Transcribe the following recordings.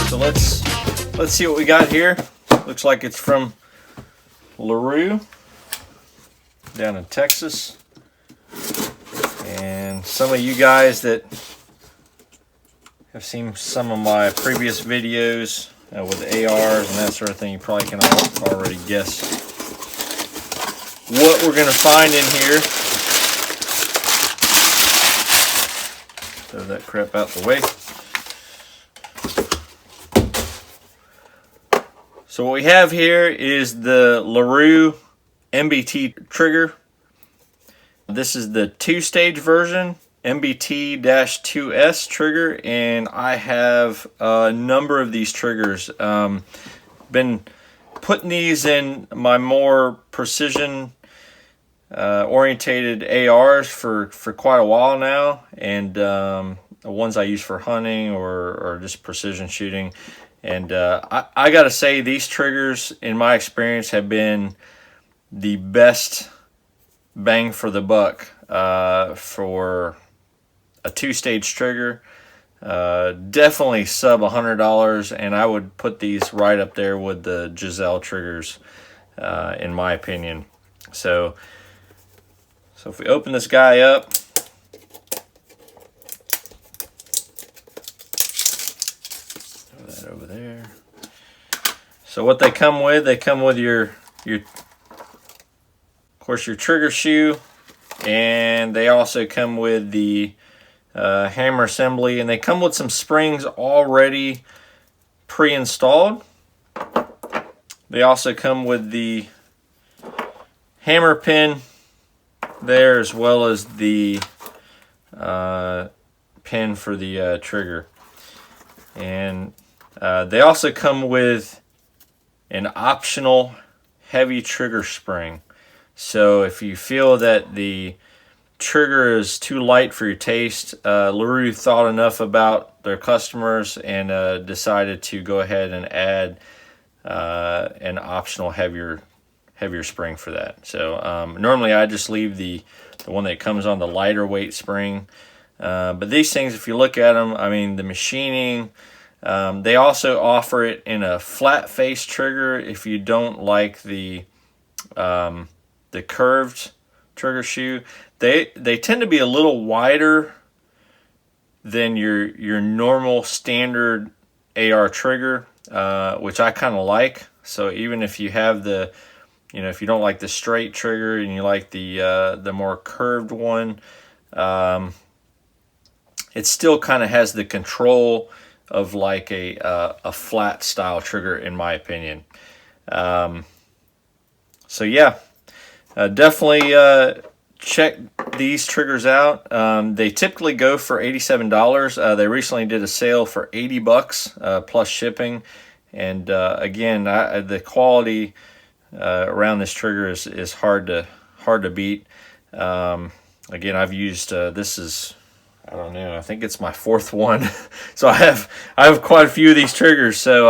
So let's see what we got here. Looks like it's from LaRue down in Texas. And some of you guys that have seen some of my previous videos with ARs and that sort of thing, you probably can already guess what we're going to find in here. Throw that crap out the way. So what we have here is the LaRue MBT trigger. This is the 2-stage version, MBT-2S trigger, and I have a number of these triggers. Been putting these in my more precision orientated ARs for quite a while now, and the ones I use for hunting or just precision shooting. And I gotta say, these triggers, in my experience, have been the best bang for the buck for a 2-stage trigger. Definitely sub $100, and I would put these right up there with the Giselle triggers, in my opinion. So if we open this guy up, throw that over there. So what they come with your of course, your trigger shoe, and they also come with the hammer assembly, and they come with some springs already pre-installed. They also come with the hammer pin there, as well as the pin for the trigger. And they also come with an optional heavy trigger spring. So if you feel that the trigger is too light for your taste, LaRue thought enough about their customers and decided to go ahead and add an optional heavier spring for that. So normally I just leave the one that comes on the lighter weight spring. But these things, if you look at them, I mean, the machining, they also offer it in a flat face trigger if you don't like the curved trigger shoe. They tend to be a little wider than your normal standard AR trigger, which I kind of like. So even if you have if you don't like the straight trigger and you like the more curved one, it still kind of has the control of like a flat style trigger, in my opinion. So yeah. Definitely check these triggers out. They typically go for $87. They recently did a sale for $80 plus shipping. And again, the quality around this trigger is hard to beat. Again, I've used this is, I don't know, I think it's my 4th one. So I have quite a few of these triggers. So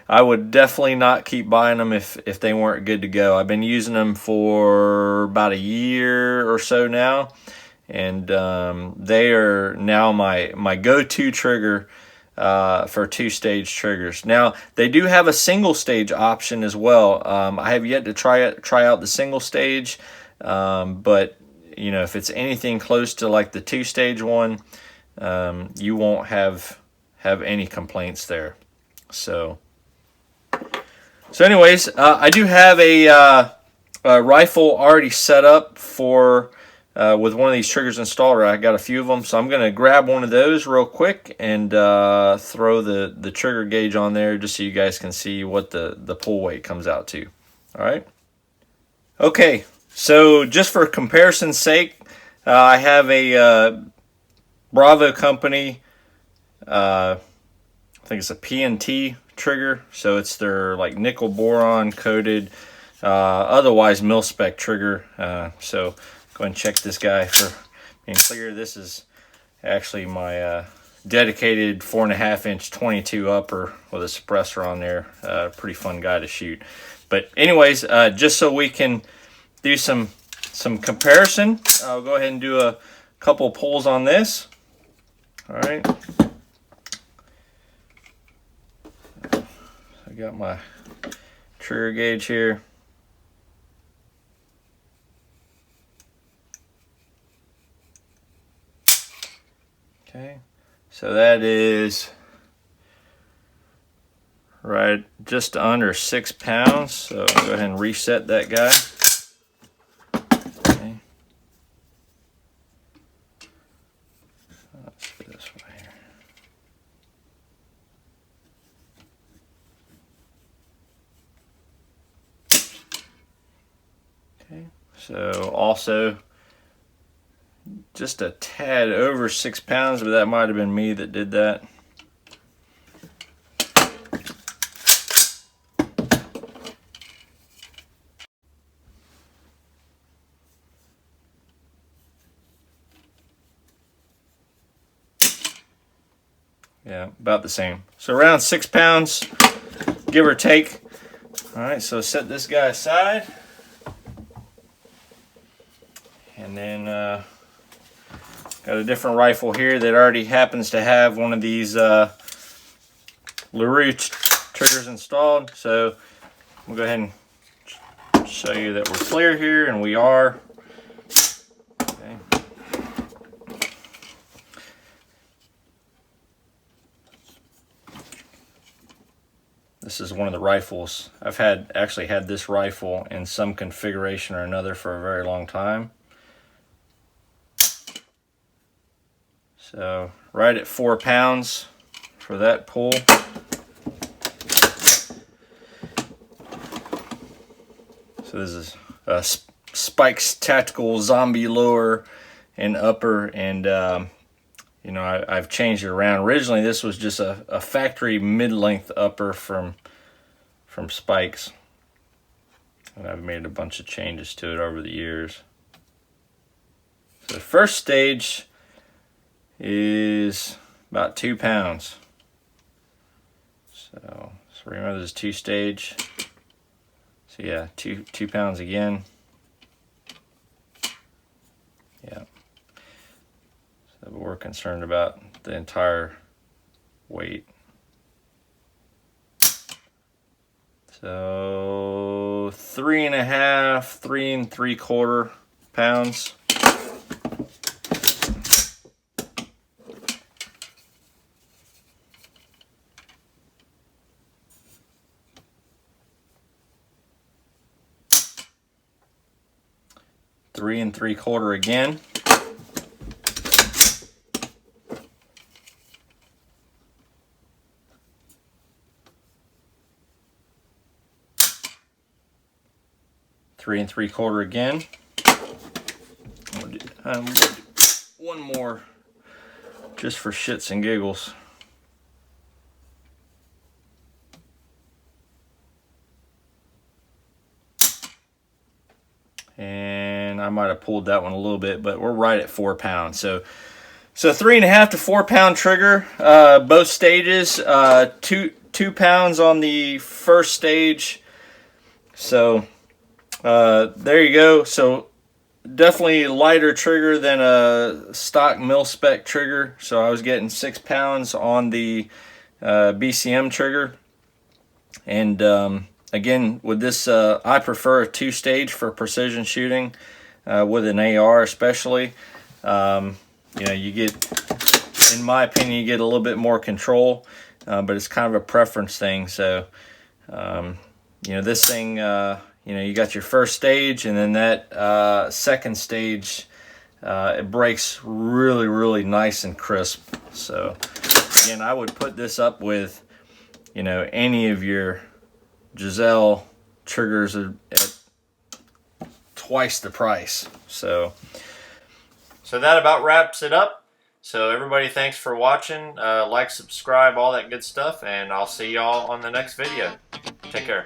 I would definitely not keep buying them if they weren't good to go. I've been using them for about a year or so now, and they are now my go-to trigger for 2-stage triggers. Now they do have a single stage option as well. I have yet to try out the single stage, but if it's anything close to like the 2-stage one, you won't have any complaints there. So anyways, I do have a rifle already set up for with one of these triggers installed. I got a few of them, so I'm going to grab one of those real quick and throw the trigger gauge on there just so you guys can see what the pull weight comes out to. All right. Okay. So just for comparison's sake, I have a Bravo company, I think it's a PNT trigger, so it's their like nickel boron coated, otherwise mil-spec trigger. So go ahead and check this guy for being clear. This is actually my dedicated 4.5-inch 22 upper with a suppressor on there. Pretty fun guy to shoot. But anyways, just so we can do some comparison, I'll go ahead and do a couple pulls on this. All right. I got my trigger gauge here. Okay, so that is right just under 6 pounds. So I'll go ahead and reset that guy. Okay. Let's go this way here. Okay, so also just a tad over 6 pounds, but that might have been me that did that. Yeah, about the same. So around 6 pounds, give or take. All right, so set this guy aside. And then got a different rifle here that already happens to have one of these LaRue triggers installed. So we'll go ahead and show you that we're clear here, and we are. Okay. This is one of the rifles. I've actually had this rifle in some configuration or another for a very long time. So right at 4 pounds for that pull. So this is Spike's tactical zombie lower and upper, and you know, I've changed it around. Originally this was just a factory mid-length upper from Spike's, and I've made a bunch of changes to it over the years. So the first stage is about 2 pounds. So remember this is 2-stage. So yeah, two pounds again. Yeah. So we're concerned about the entire weight. So 3.5, 3 3/4 pounds. Three and 3/4 again. Three and 3/4 again. We'll do one more just for shits and giggles. And I might have pulled that one a little bit, but we're right at 4 pounds. So 3.5 to 4 pound trigger, both stages. 2 pounds on the first stage. So there you go. So definitely lighter trigger than a stock mil-spec trigger. So I was getting 6 pounds on the BCM trigger, and again, with this, I prefer a 2-stage for precision shooting, with an AR especially. You know, you get, in my opinion, you get a little bit more control, but it's kind of a preference thing. So, you know, this thing, you know, you got your first stage, and then that second stage, it breaks really, really nice and crisp. So, again, I would put this up with, you know, any of your Giselle triggers at twice the price. So that about wraps it up. So everybody, thanks for watching. Like, subscribe, all that good stuff, and I'll see y'all on the next video. Take care.